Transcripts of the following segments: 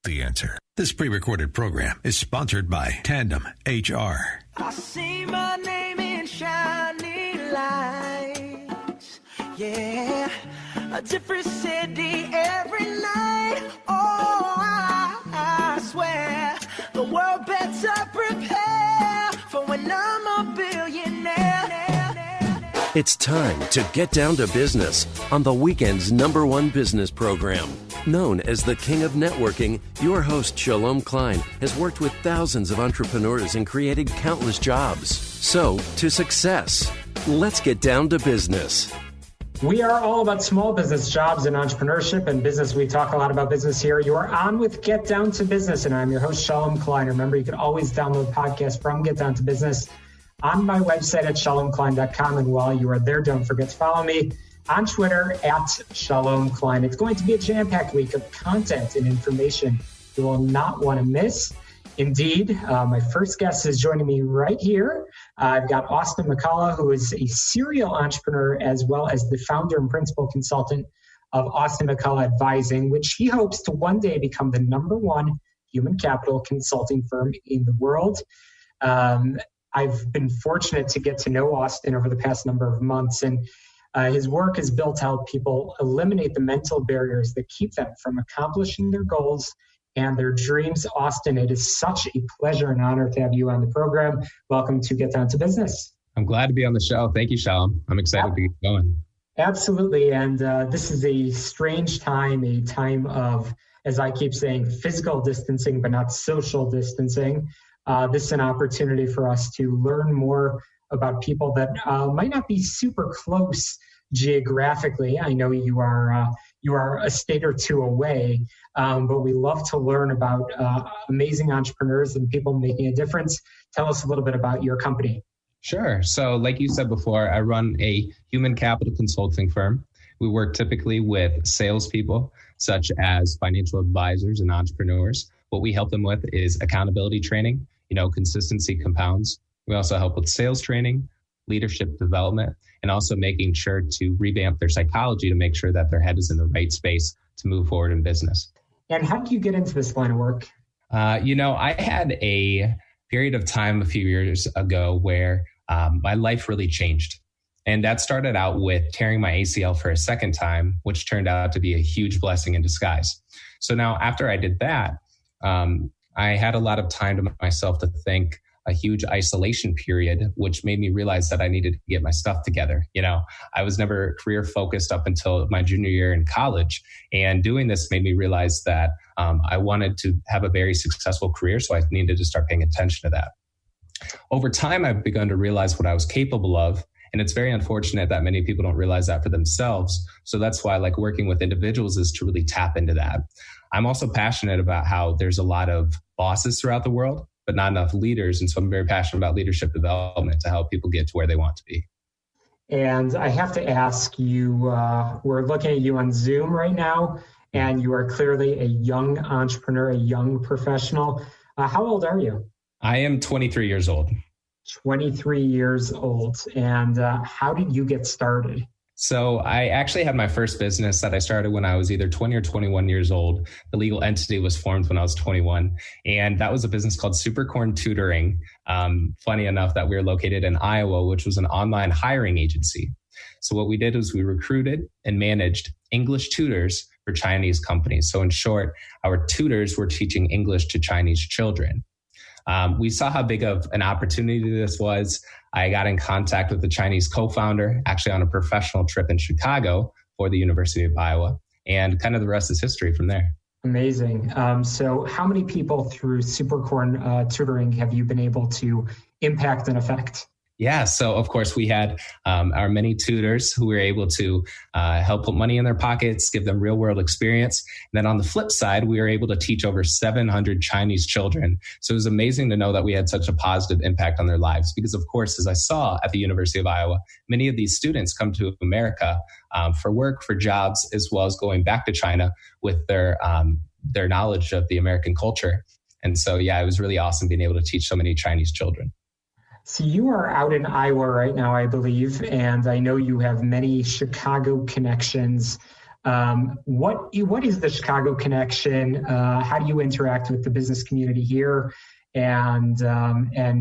The answer. This pre-recorded program is sponsored by Tandem HR. I see my name in shining lights. Yeah, a different city every night. Oh, I swear the world better prepare for when I'm a billionaire. It's time to get down to business on the weekend's #1 business program. Known as the King of Networking, your host, Shalom Klein, has worked with thousands of entrepreneurs and created countless jobs. So, to success. Let's get down to business. We are all about small business, jobs, and entrepreneurship and business. We talk a lot about business here. You are on with Get Down to Business, and I'm your host, Shalom Klein. Remember, you can always download podcasts from Get Down to Business on my website at shalomklein.com. And while you are there, don't forget to follow me on Twitter at Shalom Klein. It's going to be a jam-packed week of content and information you will not want to miss. Indeed, my first guest is joining me right here. I've got Austin McCulloh, who is a serial entrepreneur as well as the founder and principal consultant of Austin McCulloh Advising, which he hopes to one day become the #1 human capital consulting firm in the world. I've been fortunate to get to know Austin over the past number of months, and his work is built to help people eliminate the mental barriers that keep them from accomplishing their goals and their dreams. Austin, it is such a pleasure and honor to have you on the program. Welcome to Get Down to Business. I'm glad to be on the show. Thank you, Shalom. I'm excited to get going. Absolutely. And this is a strange time, a time of, as I keep saying, physical distancing, but not social distancing. This is an opportunity for us to learn more about people that might not be super close geographically. I know you are a state or two away, but we love to learn about amazing entrepreneurs and people making a difference. Tell us a little bit about your company. Sure. So like you said before, I run a human capital consulting firm. We work typically with salespeople, such as financial advisors and entrepreneurs. What we help them with is accountability training. Consistency compounds. We also help with sales training, leadership development, and also making sure to revamp their psychology to make sure that their head is in the right space to move forward in business. And how did you get into this line of work? I had a period of time a few years ago where my life really changed. And that started out with tearing my ACL for a second time, which turned out to be a huge blessing in disguise. So now after I did that, I had a lot of time to myself to think, a huge isolation period, which made me realize that I needed to get my stuff together. I was never career focused up until my junior year in college. And doing this made me realize that I wanted to have a very successful career. So I needed to start paying attention to that. Over time, I've begun to realize what I was capable of. And it's very unfortunate that many people don't realize that for themselves. So that's why working with individuals is to really tap into that. I'm also passionate about how there's a lot of bosses throughout the world, but not enough leaders. And so I'm very passionate about leadership development to help people get to where they want to be. And I have to ask you, we're looking at you on Zoom right now, and you are clearly a young entrepreneur, a young professional. How old are you? I am 23 years old. 23 years old. And how did you get started? So I actually had my first business that I started when I was either 20 or 21 years old. The legal entity was formed when I was 21. And that was a business called Supercorn Tutoring. Funny enough that we were located in Iowa, which was an online hiring agency. So what we did was we recruited and managed English tutors for Chinese companies. So in short, our tutors were teaching English to Chinese children. We saw how big of an opportunity this was. I got in contact with the Chinese co-founder, actually on a professional trip in Chicago for the University of Iowa, and kind of the rest is history from there. Amazing. So how many people through Supercorn Tutoring have you been able to impact and affect? Yeah, so of course we had our many tutors who were able to help put money in their pockets, give them real world experience. And then on the flip side, we were able to teach over 700 Chinese children. So it was amazing to know that we had such a positive impact on their lives. Because of course, as I saw at the University of Iowa, many of these students come to America for work, for jobs, as well as going back to China with their knowledge of the American culture. And so, yeah, it was really awesome being able to teach so many Chinese children. So you are out in Iowa right now, I believe, and I know you have many Chicago connections. What is the Chicago connection? How do you interact with the business community here? And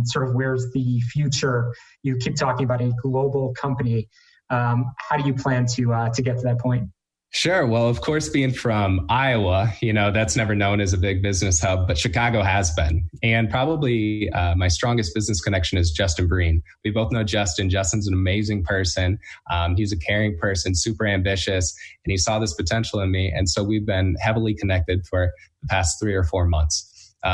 sort of where's the future? You keep talking about a global company. How do you plan to get to that point? Sure. Well, of course, being from Iowa, that's never known as a big business hub, but Chicago has been. And probably my strongest business connection is Justin Breen. We both know Justin. Justin's an amazing person. He's a caring person, super ambitious, and he saw this potential in me. And so we've been heavily connected for the past 3 or 4 months.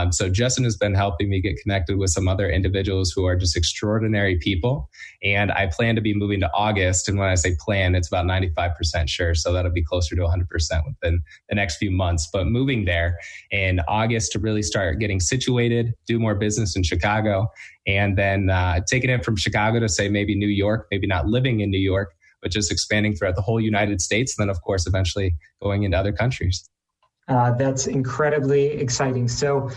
So Justin has been helping me get connected with some other individuals who are just extraordinary people. And I plan to be moving to August. And when I say plan, it's about 95% sure. So that'll be closer to 100% within the next few months. But moving there in August to really start getting situated, do more business in Chicago, and then taking it from Chicago to say maybe New York, maybe not living in New York, but just expanding throughout the whole United States. And then, of course, eventually going into other countries. That's incredibly exciting. So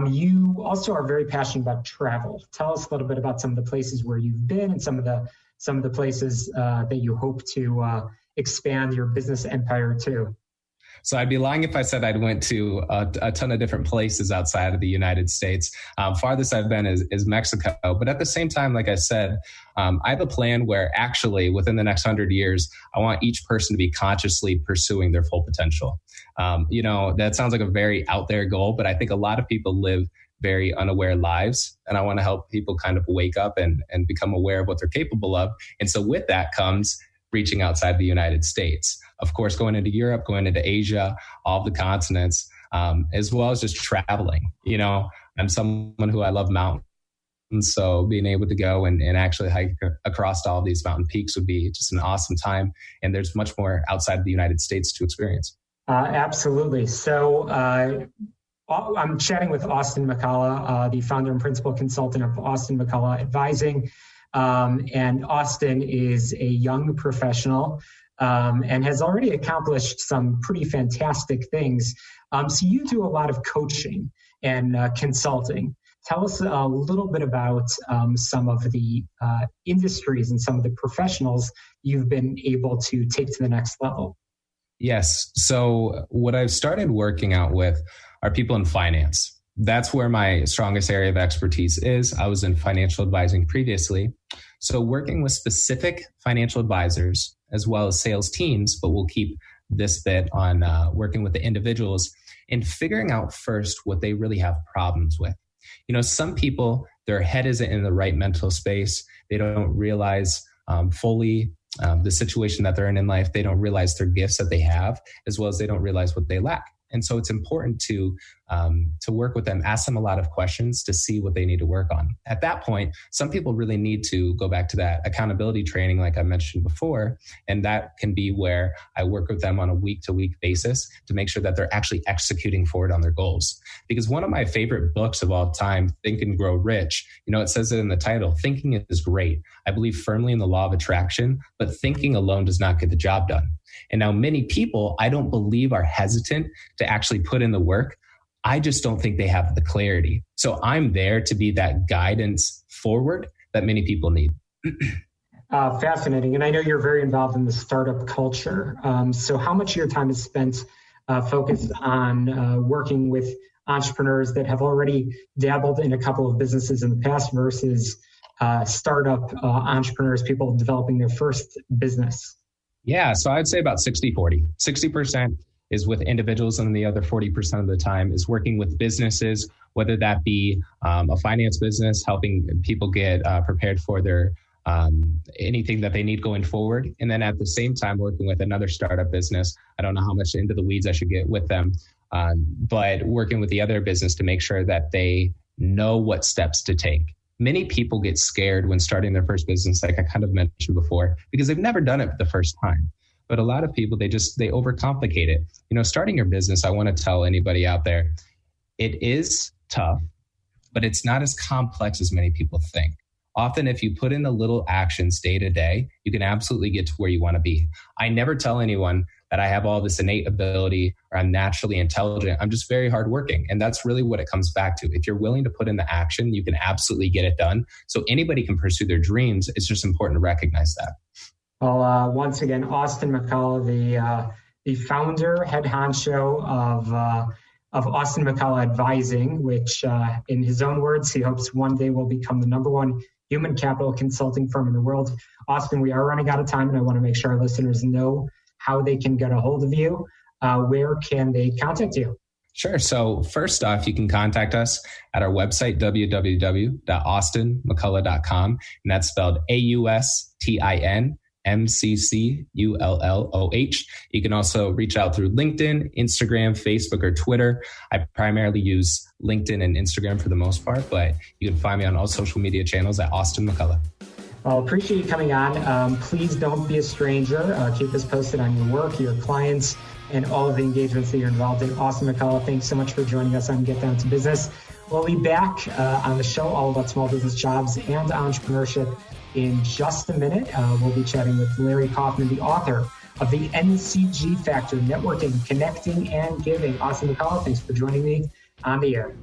you also are very passionate about travel. Tell us a little bit about some of the places where you've been and some of the places that you hope to expand your business empire to. So I'd be lying if I said I'd went to a ton of different places outside of the United States. Farthest I've been is Mexico. But at the same time, like I said, I have a plan where actually within the next 100 years, I want each person to be consciously pursuing their full potential. That sounds like a very out there goal, but I think a lot of people live very unaware lives. And I want to help people kind of wake up and become aware of what they're capable of. And so with that comes reaching outside the United States. Of course, going into Europe, going into Asia, all the continents, as well as just traveling. I'm someone who I love mountains. So being able to go and actually hike across all of these mountain peaks would be just an awesome time. And there's much more outside of the United States to experience. Absolutely. So I'm chatting with Austin McCulloh, the founder and principal consultant of Austin McCulloh Advising. And Austin is a young professional and has already accomplished some pretty fantastic things. So you do a lot of coaching and consulting. Tell us a little bit about some of the industries and some of the professionals you've been able to take to the next level. Yes. So what I've started working out with are people in finance. That's where my strongest area of expertise is. I was in financial advising previously. So working with specific financial advisors as well as sales teams, but we'll keep this bit on working with the individuals and figuring out first what they really have problems with. Some people, their head isn't in the right mental space. They don't realize fully the situation that they're in life. They don't realize their gifts that they have, as well as they don't realize what they lack. And so it's important to work with them, ask them a lot of questions to see what they need to work on. At that point, some people really need to go back to that accountability training, like I mentioned before. And that can be where I work with them on a week-to-week basis to make sure that they're actually executing forward on their goals. Because one of my favorite books of all time, Think and Grow Rich, it says it in the title, thinking is great. I believe firmly in the law of attraction, but thinking alone does not get the job done. And now many people, I don't believe, are hesitant to actually put in the work. I just don't think they have the clarity. So I'm there to be that guidance forward that many people need. Fascinating. And I know you're very involved in the startup culture. So how much of your time is spent focused on working with entrepreneurs that have already dabbled in a couple of businesses in the past versus startup entrepreneurs, people developing their first business? Yeah, so I'd say about 60-40. 60% is with individuals, and the other 40% of the time is working with businesses, whether that be a finance business, helping people get prepared for their anything that they need going forward. And then at the same time, working with another startup business. I don't know how much into the weeds I should get with them, but working with the other business to make sure that they know what steps to take. Many people get scared when starting their first business, like I kind of mentioned before, because they've never done it the first time. But a lot of people, they overcomplicate it. Starting your business, I want to tell anybody out there, it is tough, but it's not as complex as many people think. Often, if you put in the little actions day to day, you can absolutely get to where you want to be. I never tell anyone that I have all this innate ability or I'm naturally intelligent. I'm just very hardworking. And that's really what it comes back to. If you're willing to put in the action, you can absolutely get it done. So anybody can pursue their dreams. It's just important to recognize that. Well, once again, Austin McCulloh, the founder, head honcho of Austin McCulloh Advising, which in his own words, he hopes one day will become the number one human capital consulting firm in the world. Austin, we are running out of time, and I want to make sure our listeners know how they can get a hold of you. Where can they contact you? Sure. So first off, you can contact us at our website, www.austinmcculloh.com. And that's spelled AustinMcCulloh. You can also reach out through LinkedIn, Instagram, Facebook, or Twitter. I primarily use LinkedIn and Instagram for the most part, but you can find me on all social media channels at Austin McCulloh. Well, appreciate you coming on. Please don't be a stranger. Keep us posted on your work, your clients, and all of the engagements that you're involved in. Austin McCulloh, thanks so much for joining us on Get Down to Business. We'll be back on the show all about small business jobs and entrepreneurship in just a minute. We'll be chatting with Larry Kaufman, the author of the NCG Factor, Networking, Connecting, and Giving. Austin McCulloh, thanks for joining me on the air.